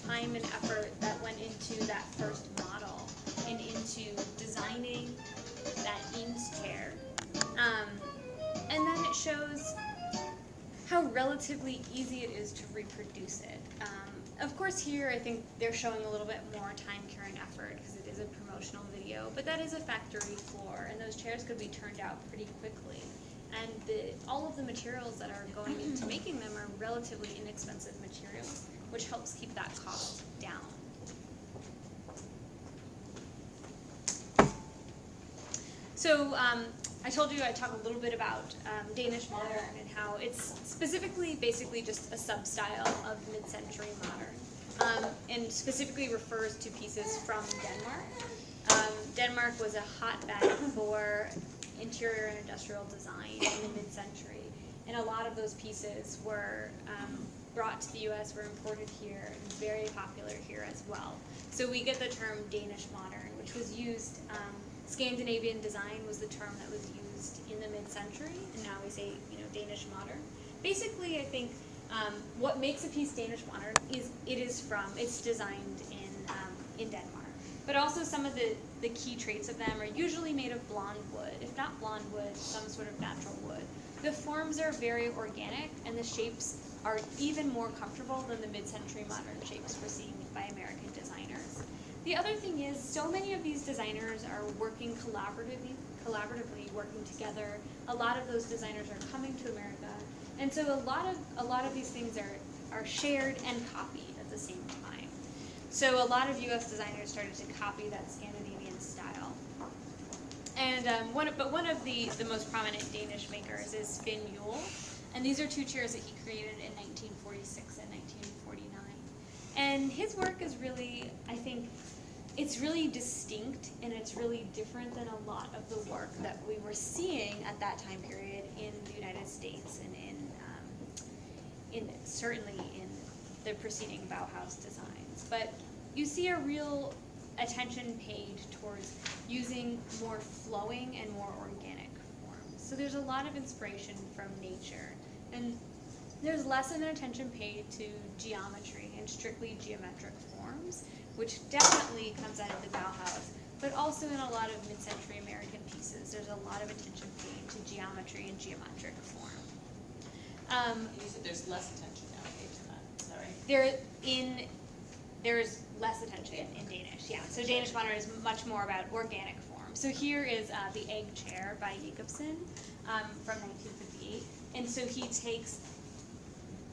time and effort that went into that first model and into designing that Eames chair. And then it shows how relatively easy it is to reproduce it. Of course here I think they're showing a little bit more time, care, and effort because it is a promotional video, but that is a factory floor, and those chairs could be turned out pretty quickly. And all of the materials that are going into making them are relatively inexpensive materials, which helps keep that cost down. So I told you I'd talk a little bit about Danish modern and how it's specifically basically just a sub-style of mid-century modern, and specifically refers to pieces from Denmark. Denmark was a hotbed for interior and industrial design in the mid-century, and a lot of those pieces were brought to the U.S., were imported here, and very popular here as well. So we get the term Danish modern, which was used, Scandinavian design was the term that was used in the mid-century, and now we say, Danish modern. Basically, I think what makes a piece Danish modern is it's designed in Denmark. But also some of the key traits of them are usually made of blonde wood. If not blonde wood, some sort of natural wood. The forms are very organic, and the shapes are even more comfortable than the mid-century modern shapes we're seeing by American designers. The other thing is, so many of these designers are working collaboratively working together. A lot of those designers are coming to America, and so a lot of these things are shared and copied at the same time. So a lot of U.S. designers started to copy that Scandinavian style. And one of the most prominent Danish makers is Finn Mule, and these are two chairs that he created in 1946 and 1949. And his work is really, I think, it's really distinct, and it's really different than a lot of the work that we were seeing at that time period in the United States and certainly in the preceding Bauhaus designs. But you see a real attention paid towards using more flowing and more organic forms. So there's a lot of inspiration from nature, and there's less of an attention paid to geometry and strictly geometric forms, which definitely comes out of the Bauhaus, but also in a lot of mid-century American pieces, there's a lot of attention paid to geometry and geometric form. And you said there's less attention now paid to that, is that right? There's less attention in Danish, yeah. So Danish modern is much more about organic form. So here is the egg chair by Jacobsen from 1958. And so he takes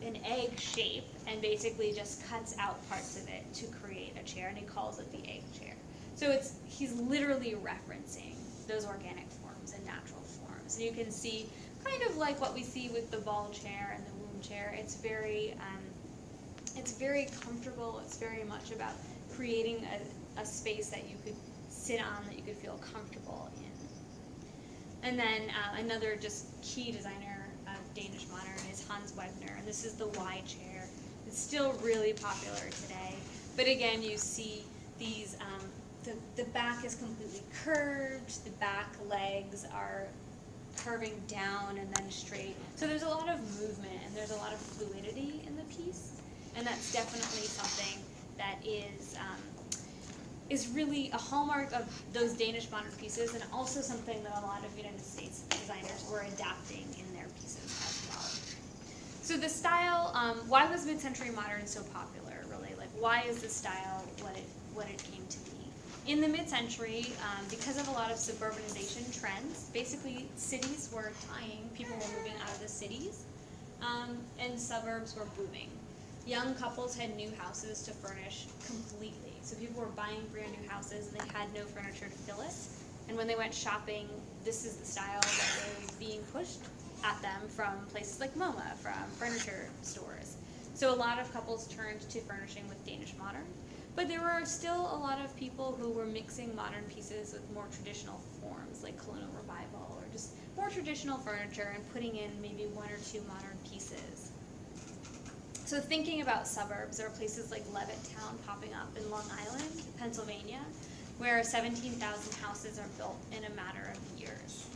an egg shape and basically just cuts out parts of it to create a chair, and he calls it the egg chair. So he's literally referencing those organic forms and natural forms. And you can see kind of like what we see with the ball chair and the womb chair. It's very comfortable. It's very much about creating a space that you could sit on, that you could feel comfortable in. And then another just key designer of Danish modern is Hans Wegner, and this is the Y chair. It's still really popular today. But again, you see these, the back is completely curved, the back legs are curving down and then straight. So there's a lot of movement and there's a lot of fluidity in the piece. And that's definitely something that is really a hallmark of those Danish modern pieces, and also something that a lot of United States designers were adapting in their pieces as well. So the style, why was mid-century modern so popular, really? Like, why is the style what it came to be? In the mid-century, because of a lot of suburbanization trends, basically cities were dying, people were moving out of the cities, and suburbs were booming. Young couples had new houses to furnish completely. So people were buying brand new houses and they had no furniture to fill it. And when they went shopping, this is the style that was being pushed at them from places like MoMA, from furniture stores. So a lot of couples turned to furnishing with Danish modern. But there were still a lot of people who were mixing modern pieces with more traditional forms, like colonial revival, or just more traditional furniture, and putting in maybe one or two modern pieces. So thinking about suburbs, there are places like Levittown popping up in Long Island, Pennsylvania, where 17,000 houses are built in a matter of years.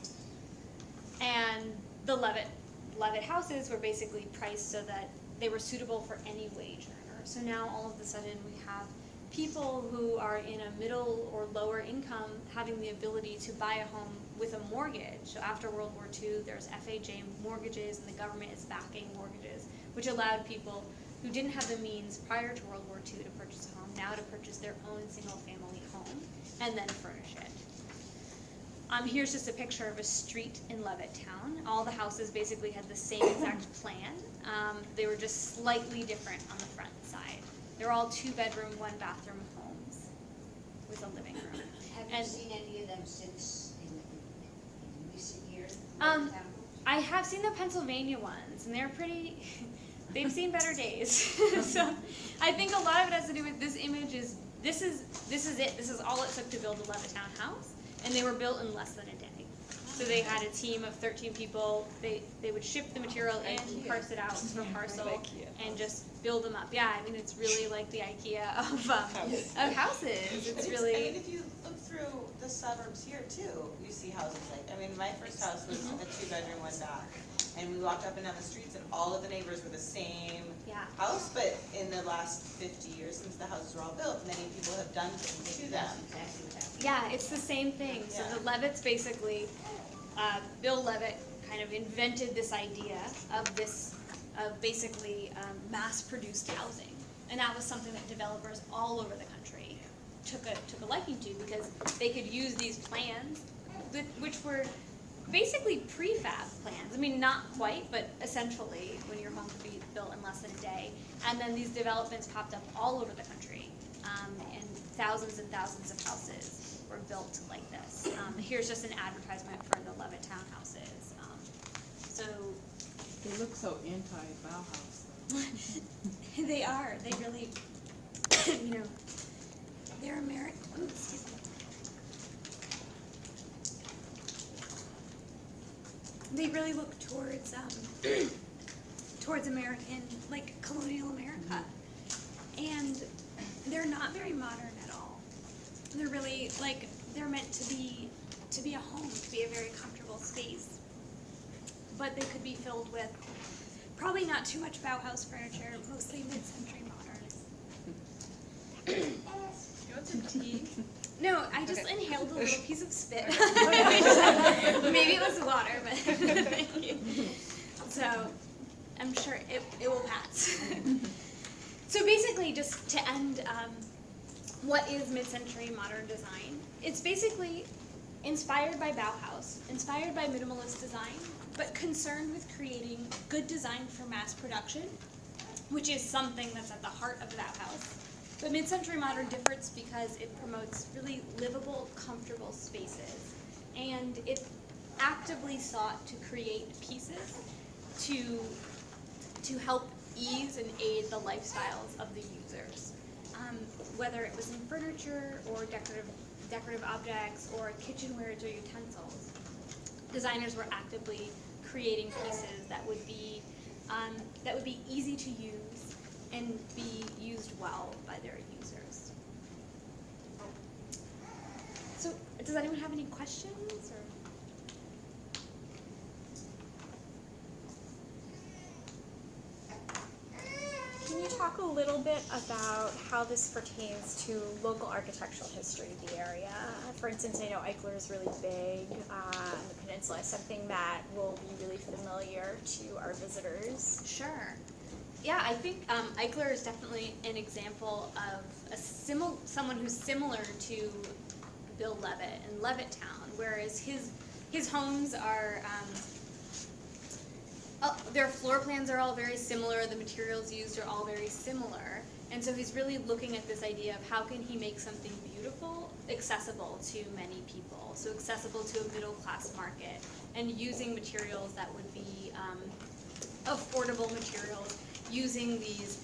And the Levitt houses were basically priced so that they were suitable for any wage earner. So now all of a sudden we have people who are in a middle or lower income having the ability to buy a home with a mortgage. So after World War II, there's FHA mortgages, and the government is backing mortgages, which allowed people who didn't have the means prior to World War II to purchase a home now to purchase their own single-family home and then furnish it. Here's just a picture of a street in Levittown. All the houses basically had the same exact plan. They were just slightly different on the front side. They're all 2-bedroom, 1-bathroom homes with a living room. Have you seen any of them since in recent years? I have seen the Pennsylvania ones, and they're pretty, they've seen better days. So I think a lot of it has to do with this image is, this is it. This is all it took to build a Levittown house, and they were built in less than a day. So they had a team of 13 people. They would ship the material in, parse it out from parcel, and just build them up. Yeah, I mean, it's really like the IKEA of houses. It's really. I mean, if you look through the suburbs here too, you see houses like. I mean, my first house was a 2-bedroom, 1-bath, and we walked up and down the streets, and all of the neighbors were the same house. But in the last 50 years, since the houses were all built, many people have done things to them. Yeah, it's the same thing. So the Levitts basically. Bill Levitt kind of invented this idea of basically mass-produced housing, and that was something that developers all over the country took a liking to because they could use these plans, which were basically prefab plans. I mean, not quite, but essentially, when your home could be built in less than a day. And then these developments popped up all over the country, and thousands of houses were built like this. Here's just an advertisement for the Levittown houses. So they look so anti-Bauhaus. They are. They really, they're American. Ooh, excuse me. They really look towards towards American, like colonial America, and they're not very modern at all. They're really like they're meant to be a home, to be a very comfortable space. But they could be filled with probably not too much Bauhaus furniture, mostly mid-century modern. You want some tea? No, I just inhaled a little piece of spit. Maybe it was water, but thank you. So I'm sure it will pass. So basically, just to end, what is mid-century modern design? It's basically inspired by Bauhaus, inspired by minimalist design, but concerned with creating good design for mass production, which is something that's at the heart of Bauhaus. But mid-century modern differs because it promotes really livable, comfortable spaces, and it actively sought to create pieces to help ease and aid the lifestyles of the users. Whether it was in furniture or decorative objects or kitchenwares or utensils, designers were actively creating pieces that would be easy to use and be used well by their users. So, does anyone have any questions? Or? Can you talk a little bit about how this pertains to local architectural history of the area? For instance, I know Eichler is really big on the peninsula, something that will be really familiar to our visitors. Sure. Yeah, I think Eichler is definitely an example of someone who's similar to Bill Levitt and Levittown, whereas his homes are. Their floor plans are all very similar, the materials used are all very similar, and so he's really looking at this idea of how can he make something beautiful accessible to many people, so accessible to a middle class market, and using materials that would be affordable materials, using these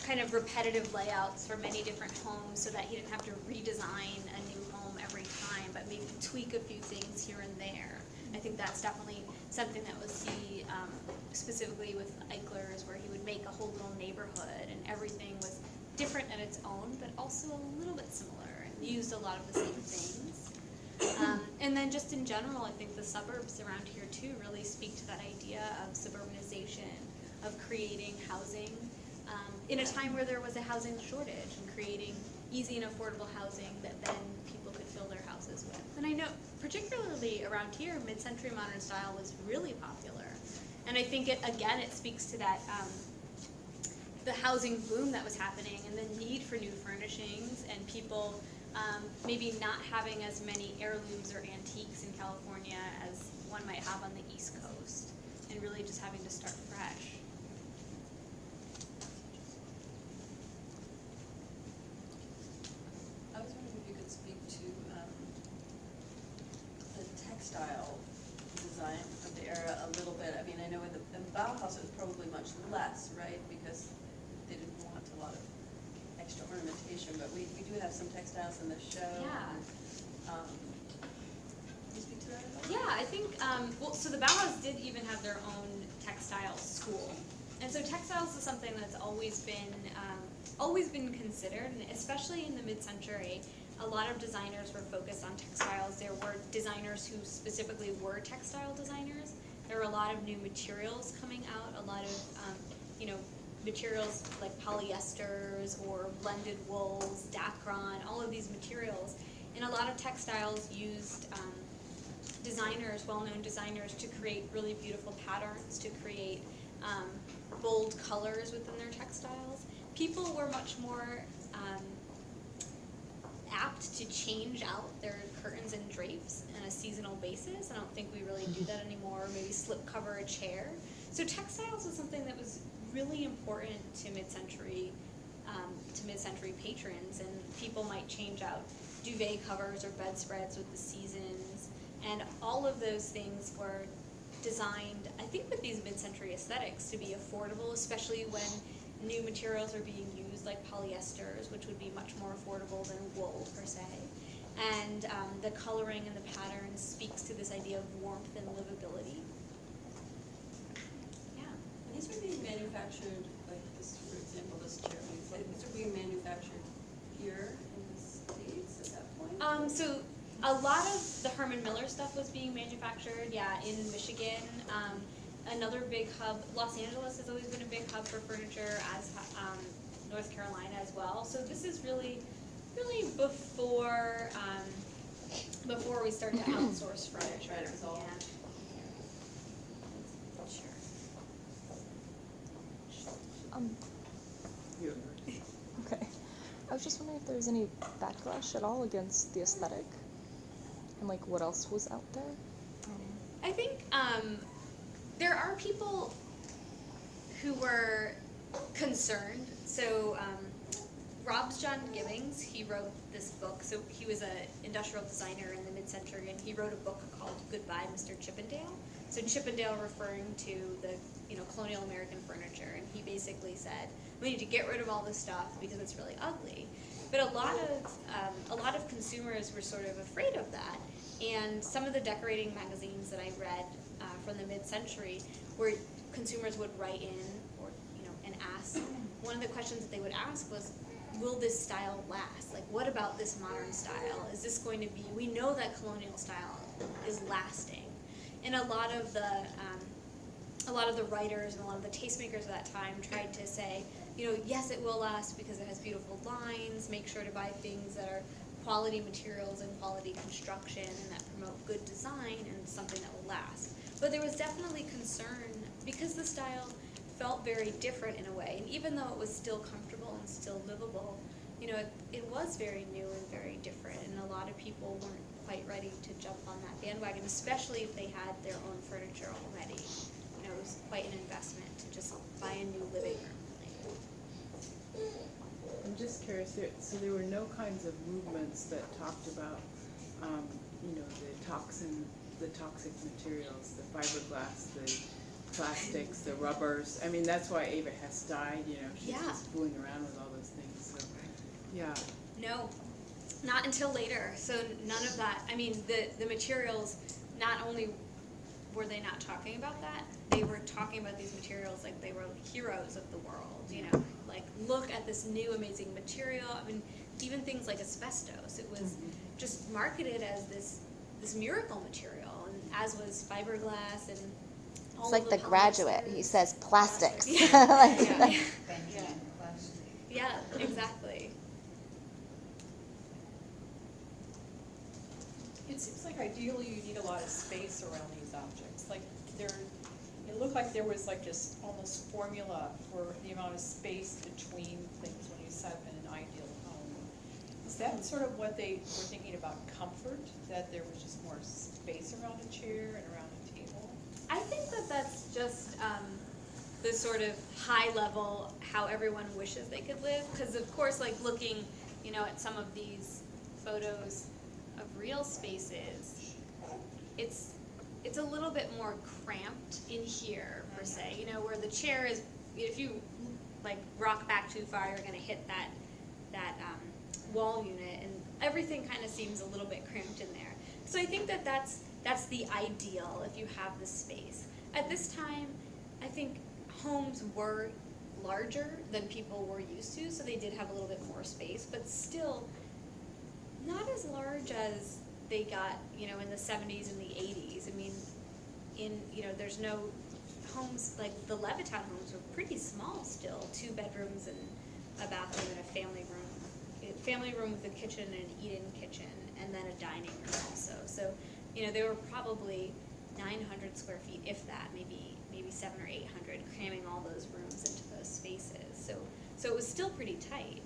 kind of repetitive layouts for many different homes so that he didn't have to redesign a new home every time, but maybe tweak a few things here and there. I think that's definitely something that we'll see specifically with Eichler's, where he would make a whole little neighborhood and everything was different in its own, but also a little bit similar and used a lot of the same things. And then just in general, I think the suburbs around here too really speak to that idea of suburbanization, of creating housing in a time where there was a housing shortage, and creating easy and affordable housing that then people could fill their houses with. And I know, particularly around here, mid-century modern style was really popular. And I think it speaks to that, the housing boom that was happening and the need for new furnishings and people maybe not having as many heirlooms or antiques in California as one might have on the East Coast, and really just having to start fresh. I was wondering if you could speak to the textile design of the era a little bit. I mean, I know in the Bauhaus it was probably much less, right? Because they didn't want a lot of extra ornamentation, but we do have some textiles in the show. Yeah. Can you speak to that at all? Yeah, I think, so the Bauhaus did even have their own textile school. And so textiles is something that's always been considered, and especially in the mid-century, a lot of designers were focused on textiles. There were designers who specifically were textile designers. There were a lot of new materials coming out, a lot of, materials like polyesters or blended wools, dacron, all of these materials. And a lot of textiles used designers, well-known designers, to create really beautiful patterns, to create bold colors within their textiles. People were much more apt to change out their curtains and drapes on a seasonal basis. I don't think we really do that anymore, or maybe slip cover a chair. So textiles was something that was really important to mid-century patrons, and people might change out duvet covers or bedspreads with the seasons, and all of those things were designed, I think, with these mid-century aesthetics to be affordable, especially when new materials are being used like polyesters, which would be much more affordable than wool per se. And the coloring and the patterns speaks to this idea of warmth and livability. Yeah. And these are being manufactured, like this, for example, this chair, these are being manufactured here in the States at that point? So a lot of the Herman Miller stuff was being manufactured, in Michigan. Another big hub, Los Angeles has always been a big hub for furniture, as North Carolina as well. So this is really before we start to outsource furniture. Right, it was all. Sure. Okay. I was just wondering if there was any backlash at all against the aesthetic, and like what else was out there. I think there are people who were concerned. So Rob's John Gibbings, he wrote this book. So he was an industrial designer in the mid-century, and he wrote a book called Goodbye, Mr. Chippendale. So Chippendale referring to the colonial American furniture, and he basically said, we need to get rid of all this stuff because it's really ugly. But a lot of consumers were sort of afraid of that, and some of the decorating magazines that I read from the mid-century, where consumers would write in and ask, one of the questions that they would ask was, will this style last? Like, what about this modern style? Is this going to be, we know that colonial style is lasting. And a lot of the writers and a lot of the tastemakers of that time tried to say, yes, it will last because it has beautiful lines, make sure to buy things that are quality materials and quality construction and that promote good design and something that will last. But there was definitely concern because the style felt very different in a way, and even though it was still comfortable and still livable, it was very new and very different, and a lot of people weren't quite ready to jump on that bandwagon, especially if they had their own furniture already. It was quite an investment to just buy a new living room. I'm just curious, so there were no kinds of movements that talked about, the toxic materials, the fiberglass, the plastics, the rubbers. I mean, that's why Ava Hess died, she's just fooling around with all those things, so, yeah. No, not until later. So none of that, I mean, the materials, not only were they not talking about that, they were talking about these materials like they were heroes of the world, like, look at this new amazing material. I mean, even things like asbestos, it was just marketed as this miracle material, and as was fiberglass and all It's like of The Graduate. polyesters. He says plastics. Yeah. Like, Yeah. Benjamin Close. Yeah, exactly. It seems like ideally you need a lot of space around these objects. Like it looked like there was like this almost formula for the amount of space between things when you set up in an ideal home. Is that sort of what they were thinking about comfort? That there was just more space around a chair and around a table? I think that that's just the sort of high level how everyone wishes they could live. Because of course, like looking, you know, at some of these photos of real spaces, it's a little bit more cramped in here per se. You know, where the chair is, if you like rock back too far, you're gonna hit that wall unit, and everything kind of seems a little bit cramped in there. So I think that that's the ideal if you have the space. At this time, I think homes were larger than people were used to, so they did have a little bit more space, but still not as large as they got, you know, in the 70s and the 80s. I mean, there's no homes, like the Levittown homes were pretty small still, 2 bedrooms and a bathroom and a family room. Family room with a kitchen and an eat-in kitchen, and then a dining room also. So, you know, they were probably 900 square feet, if that, maybe 700 or 800, cramming all those rooms into those spaces. So it was still pretty tight.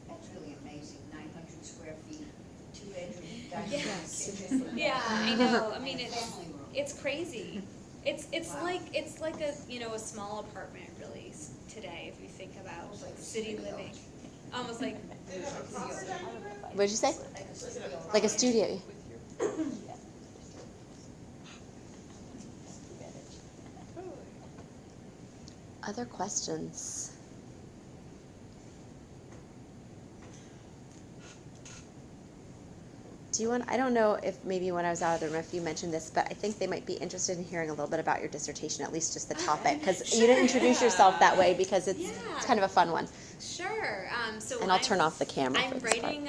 That's really amazing, 900 square feet, 2 bedroom, dining room, Yes. kitchen. Yeah, I know. I mean, And a family room. it's crazy. It's Wow. like a, you know, a small apartment really today if you think about like city living. Almost like Did it have a proper dining room? What did you say? Like a studio. Other questions? Do you want, I don't know if maybe when I was out of the room, if you mentioned this, but I think they might be interested in hearing a little bit about your dissertation, at least just the topic, because you didn't introduce yourself that way because it's kind of a fun one. sure. So And I'll turn off the camera I'm for this part. writing